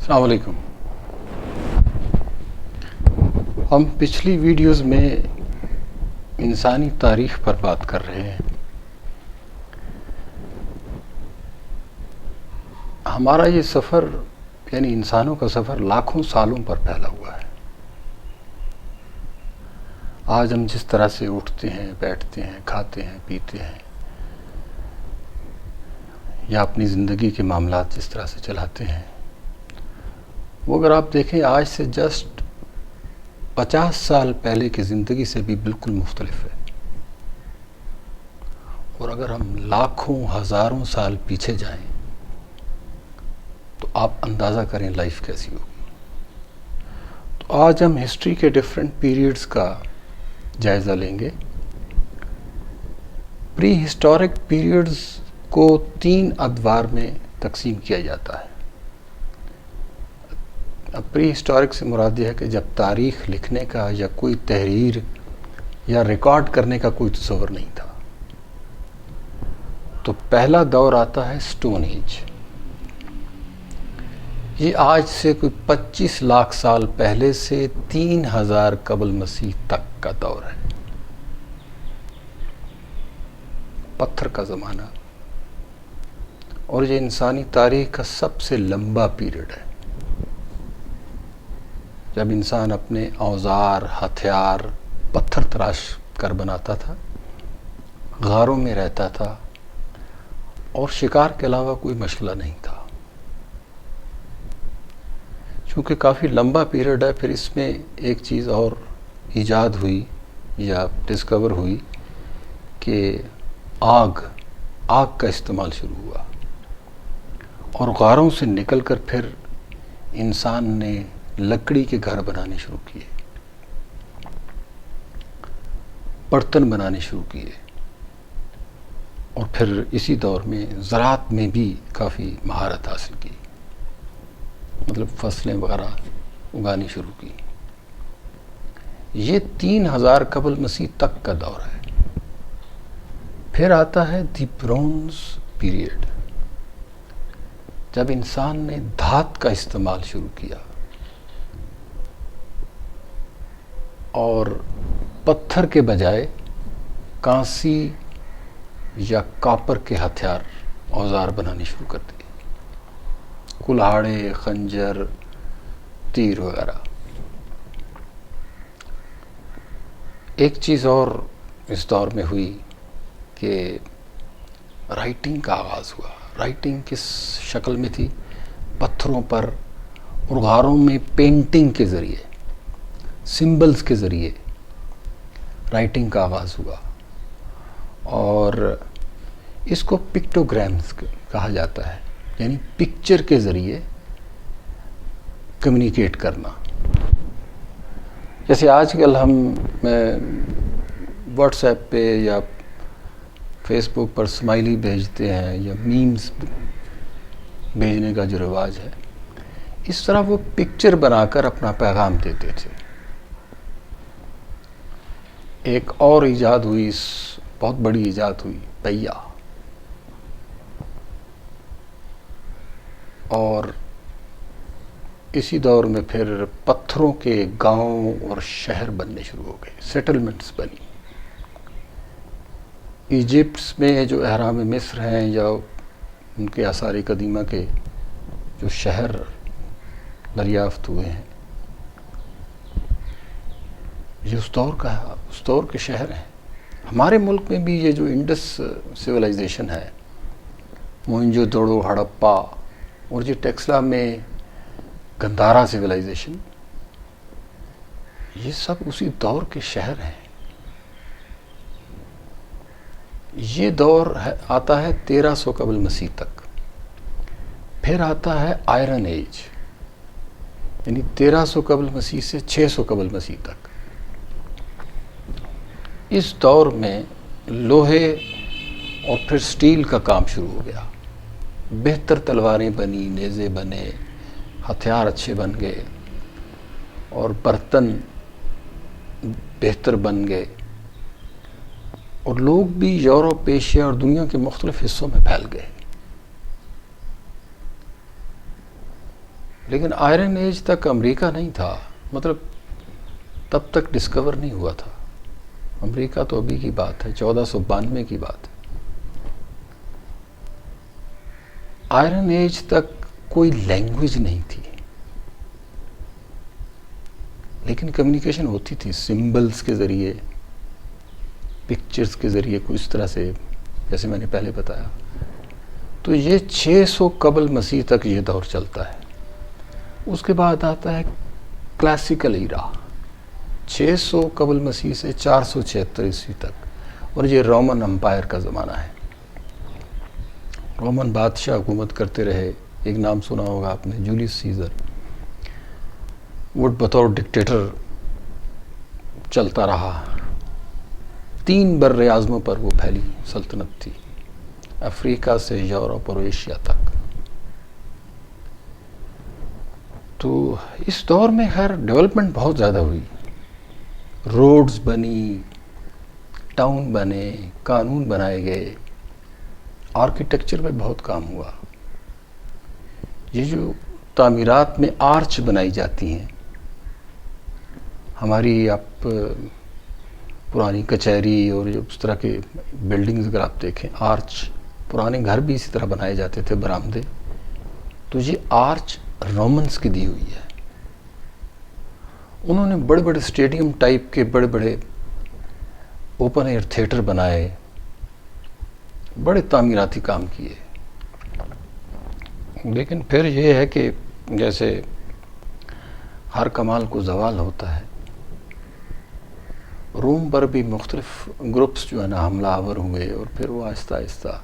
السلام علیکم. ہم پچھلی ویڈیوز میں انسانی تاریخ پر بات کر رہے ہیں. ہمارا یہ سفر یعنی انسانوں کا سفر لاکھوں سالوں پر پھیلا ہوا ہے. آج ہم جس طرح سے اٹھتے ہیں، بیٹھتے ہیں، کھاتے ہیں، پیتے ہیں یا اپنی زندگی کے معاملات جس طرح سے چلاتے ہیں، وہ اگر آپ دیکھیں آج سے جسٹ 50 سال پہلے کی زندگی سے بھی بالکل مختلف ہے. اور اگر ہم لاکھوں ہزاروں سال پیچھے جائیں تو آپ اندازہ کریں لائف کیسی ہوگی. تو آج ہم ہسٹری کے ڈیفرنٹ پیریڈز کا جائزہ لیں گے. پری ہسٹورک پیریڈز کو 3 ادوار میں تقسیم کیا جاتا ہے. اب پری ہسٹورک سے مراد یہ ہے کہ جب تاریخ لکھنے کا یا کوئی تحریر یا ریکارڈ کرنے کا کوئی تصور نہیں تھا. تو پہلا دور آتا ہے سٹون ایج. یہ آج سے کوئی 25 لاکھ سال پہلے سے 3000 قبل مسیح تک کا دور ہے. پتھر کا زمانہ. اور یہ انسانی تاریخ کا سب سے لمبا پیریڈ ہے، جب انسان اپنے اوزار، ہتھیار پتھر تراش کر بناتا تھا، غاروں میں رہتا تھا اور شکار کے علاوہ کوئی مشغلہ نہیں تھا. چونکہ کافی لمبا پیریڈ ہے، پھر اس میں ایک چیز اور ایجاد ہوئی یا ڈسکور ہوئی کہ آگ کا استعمال شروع ہوا، اور غاروں سے نکل کر پھر انسان نے لکڑی کے گھر بنانے شروع کیے، برتن بنانے شروع کیے، اور پھر اسی دور میں زراعت میں بھی کافی مہارت حاصل کی، مطلب فصلیں وغیرہ اگانی شروع کی. یہ 3000 قبل مسیح تک کا دور ہے. پھر آتا ہے دی برونز پیریڈ، جب انسان نے دھات کا استعمال شروع کیا اور پتھر کے بجائے کانسی یا کاپر کے ہتھیار اوزار بنانے شروع کر دیے، کلہاڑے، خنجر، تیر وغیرہ. ایک چیز اور اس دور میں ہوئی کہ رائٹنگ کا آغاز ہوا. رائٹنگ کس شکل میں تھی؟ پتھروں پر اور غاروں میں پینٹنگ کے ذریعے، سمبلز کے ذریعے رائٹنگ کا آغاز ہوا، اور اس کو پکٹوگرامز کہا جاتا ہے، یعنی پکچر کے ذریعے کمیونیکیٹ کرنا. جیسے آج کل ہم واٹس ایپ پہ یا فیس بک پر سمائلی بھیجتے ہیں یا میمز بھیجنے کا جو رواج ہے، اس طرح وہ پکچر بنا کر اپنا پیغام دیتے تھے. ایک اور ایجاد ہوئی، بہت بڑی ایجاد ہوئی، پہیا. اور اسی دور میں پھر پتھروں کے گاؤں اور شہر بننے شروع ہو گئے، سیٹلمنٹس بنی. ایجپٹ میں جو اہرام مصر ہیں یا ان کے آثار قدیمہ کے جو شہر دریافت ہوئے ہیں، یہ اس دور کے شہر ہیں. ہمارے ملک میں بھی یہ جو انڈس سویلائزیشن ہے، موئنجو دڑو، ہڑپا، اور یہ ٹیکسلا میں گندھارا سویلائزیشن، یہ سب اسی دور کے شہر ہیں. یہ دور آتا ہے 1300 قبل مسیح تک. پھر آتا ہے آئرن ایج، یعنی 1300 قبل مسیح سے 600 قبل مسیح تک. اس دور میں لوہے اور پھر سٹیل کا کام شروع ہو گیا. بہتر تلواریں بنی، نیزے بنے، ہتھیار اچھے بن گئے، اور برتن بہتر بن گئے، اور لوگ بھی یورپ، ایشیا اور دنیا کے مختلف حصوں میں پھیل گئے. لیکن آئرن ایج تک امریکہ نہیں تھا، مطلب تب تک ڈسکور نہیں ہوا تھا امریکہ، تو ابھی کی بات ہے، 1492 کی بات ہے۔ آئرن ایج تک کوئی لینگویج نہیں تھی، لیکن کمیونیکیشن ہوتی تھی سمبلز کے ذریعے، پکچرز کے ذریعے، کچھ اس طرح سے، جیسے میں نے پہلے بتایا۔ تو یہ 600 قبل مسیح تک یہ دور چلتا ہے۔ اس کے بعد آتا ہے کلاسیکل ایرا، 600 قبل مسیح سے 476 عیسوی تک، اور یہ رومن امپائر کا زمانہ ہے۔ رومن بادشاہ حکومت کرتے رہے، ایک نام سنا ہوگا آپ نے، جولیس سیزر۔ وہ بطور ڈکٹیٹر چلتا رہا، 3 بر اعظموں پر وہ پھیلی سلطنت تھی، افریقہ سے یورپ اور ایشیا تک۔ تو اس دور میں خیر ڈیولپمنٹ بہت زیادہ ہوئی، روڈز بنی، ٹاؤن بنے، قانون بنائے گئے، آرکیٹیکچر میں بہت کام ہوا۔ یہ جو تعمیرات میں آرچ بنائی جاتی ہیں، ہماری آپ پرانی کچہری اور اس طرح کے بلڈنگز اگر آپ دیکھیں، آرچ، پرانے گھر بھی اسی طرح بنائے جاتے تھے، برآمدے، تو یہ آرچ رومنز کی دی ہوئی ہے۔ انہوں نے بڑے بڑے اسٹیڈیم ٹائپ کے بڑے بڑے اوپن ایئر تھیٹر بنائے، بڑے تعمیراتی کام کیے۔ لیکن پھر یہ ہے کہ جیسے ہر کمال کو زوال ہوتا ہے، روم پر بھی مختلف گروپس جو ہے نا حملہ آور ہوئے، اور پھر وہ آہستہ آہستہ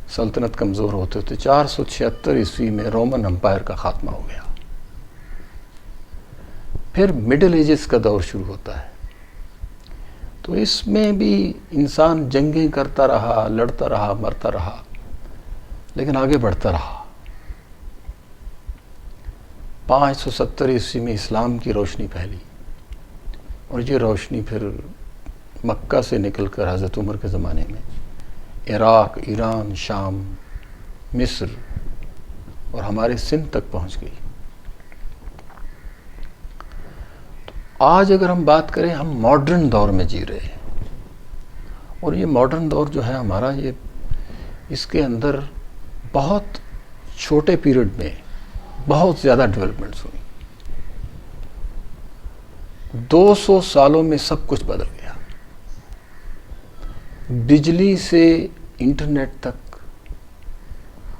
سلطنت کمزور ہوتے ہوتے 476 عیسوی میں رومن امپائر کا خاتمہ ہو گیا۔ پھر مڈل ایجز کا دور شروع ہوتا ہے۔ تو اس میں بھی انسان جنگیں کرتا رہا، لڑتا رہا، مرتا رہا، لیکن آگے بڑھتا رہا۔ 570 عیسوی میں اسلام کی روشنی پھیلی، اور یہ روشنی پھر مکہ سے نکل کر حضرت عمر کے زمانے میں عراق، ایران، شام، مصر اور ہمارے سندھ تک پہنچ گئی۔ تو آج اگر ہم بات کریں، ہم ماڈرن دور میں جی رہے ہیں، اور یہ ماڈرن دور جو ہے ہمارا، یہ اس کے اندر بہت چھوٹے پیریڈ میں بہت زیادہ ڈیولپمنٹس ہوئی۔ 200 سالوں میں سب کچھ بدل گیا، بجلی سے انٹرنیٹ تک،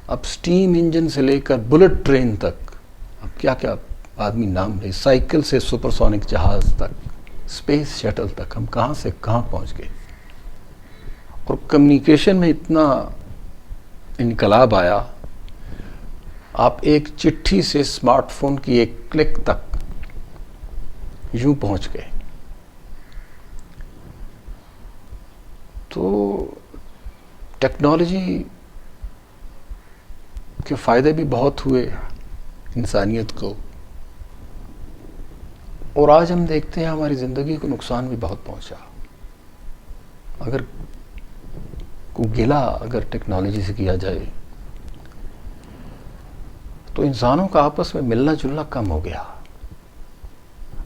اب سٹیم انجن سے لے کر بلٹ ٹرین تک، اب کیا کیا آدمی نام لے، سائیکل سے سپر سونک جہاز تک، اسپیس شٹل تک، ہم کہاں سے کہاں پہنچ گئے۔ اور کمیونیکیشن میں اتنا انقلاب آیا، آپ ایک چٹھی سے اسمارٹ فون کی ایک کلک تک یوں پہنچ گئے۔ تو ٹیکنالوجی کے فائدے بھی بہت ہوئے انسانیت کو، اور آج ہم دیکھتے ہیں ہماری زندگی کو نقصان بھی بہت پہنچا۔ اگر کوئی گلہ اگر ٹیکنالوجی سے کیا جائے تو انسانوں کا آپس میں ملنا جلنا کم ہو گیا۔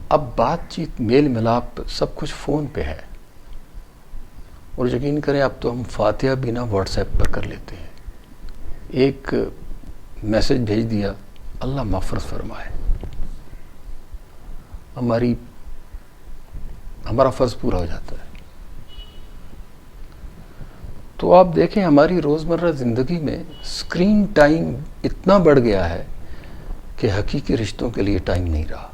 اب بات چیت، میل ملاپ، سب کچھ فون پہ ہے، اور یقین کریں اب تو ہم فاتحہ بھی نہ واٹس ایپ پر کر لیتے ہیں، ایک میسج بھیج دیا، اللہ مغفرت فرمائے، ہمارا فرض پورا ہو جاتا ہے۔ تو آپ دیکھیں ہماری روزمرہ زندگی میں اسکرین ٹائم اتنا بڑھ گیا ہے کہ حقیقی رشتوں کے لیے ٹائم نہیں رہا۔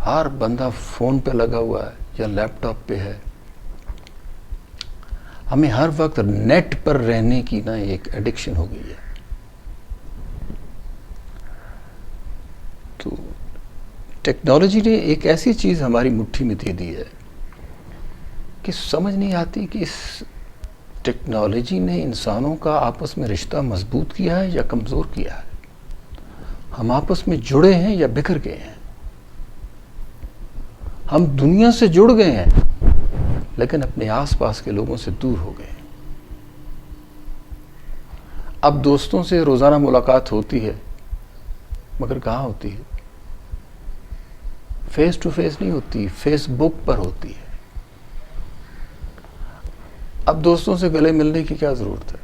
ہر بندہ فون پہ لگا ہوا ہے یا لیپ ٹاپ پہ ہے۔ ہمیں ہر وقت نیٹ پر رہنے کی نا ایک ایڈکشن ہو گئی ہے۔ تو ٹیکنالوجی نے ایک ایسی چیز ہماری مٹھی میں دے دی ہے کہ سمجھ نہیں آتی کہ اس ٹیکنالوجی نے انسانوں کا آپس میں رشتہ مضبوط کیا ہے یا کمزور کیا ہے۔ ہم آپس میں جڑے ہیں یا بکھر گئے ہیں۔ ہم دنیا سے جڑ گئے ہیں لیکن اپنے آس پاس کے لوگوں سے دور ہو گئے ہیں۔ اب دوستوں سے روزانہ ملاقات ہوتی ہے مگر کہاں ہوتی ہے؟ فیس ٹو فیس نہیں ہوتی، فیس بک پر ہوتی ہے۔ اب دوستوں سے گلے ملنے کی کیا ضرورت ہے؟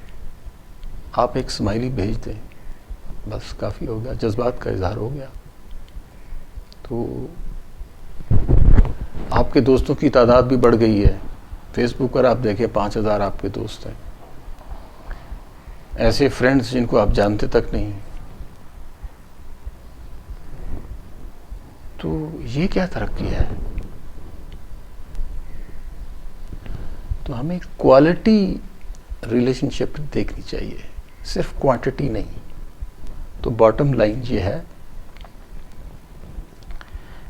آپ ایک اسمائلی بھیج دیں، بس کافی ہو گیا، جذبات کا اظہار ہو گیا۔ تو آپ کے دوستوں کی تعداد بھی بڑھ گئی ہے، فیس بک پر آپ دیکھیں 5000 آپ کے دوست ہیں، ایسے فرینڈز جن کو آپ جانتے تک نہیں۔ تو یہ کیا ترقی ہے؟ تو ہمیں کوالٹی ریلیشن شپ دیکھنی چاہیے، صرف کوانٹٹی نہیں۔ تو باٹم لائن یہ ہے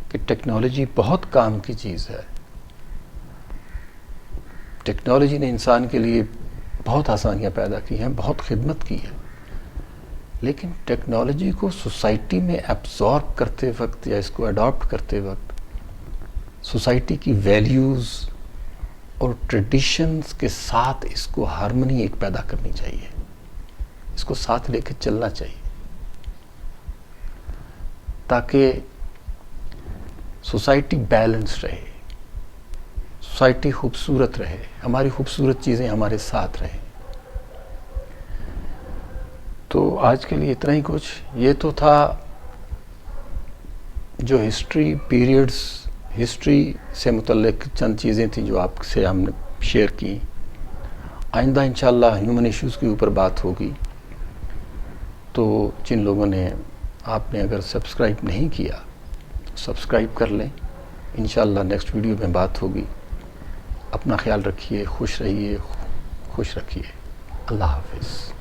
کہ ٹیکنالوجی بہت کام کی چیز ہے، ٹیکنالوجی نے انسان کے لیے بہت آسانیاں پیدا کی ہیں، بہت خدمت کی ہے، لیکن ٹیکنالوجی کو سوسائٹی میں ایبزارب کرتے وقت یا اس کو اڈاپٹ کرتے وقت سوسائٹی کی ویلیوز اور ٹریڈیشنز کے ساتھ اس کو ہارمنی ایک پیدا کرنی چاہیے، اس کو ساتھ لے کے چلنا چاہیے، تاکہ سوسائٹی بیلنس رہے، سوسائٹی خوبصورت رہے، ہماری خوبصورت چیزیں ہمارے ساتھ رہیں۔ تو آج کے لیے اتنا ہی کچھ۔ یہ تو تھا جو ہسٹری پیریڈز، ہسٹری سے متعلق چند چیزیں تھیں جو آپ سے ہم نے شیئر کی۔ آئندہ انشاءاللہ ہیومن ایشوز کے اوپر بات ہوگی۔ تو جن لوگوں نے، آپ نے اگر سبسکرائب نہیں کیا سبسکرائب کر لیں، انشاءاللہ نیکسٹ ویڈیو میں بات ہوگی۔ اپنا خیال رکھیے، خوش رہیے، خوش رکھیے۔ اللہ حافظ۔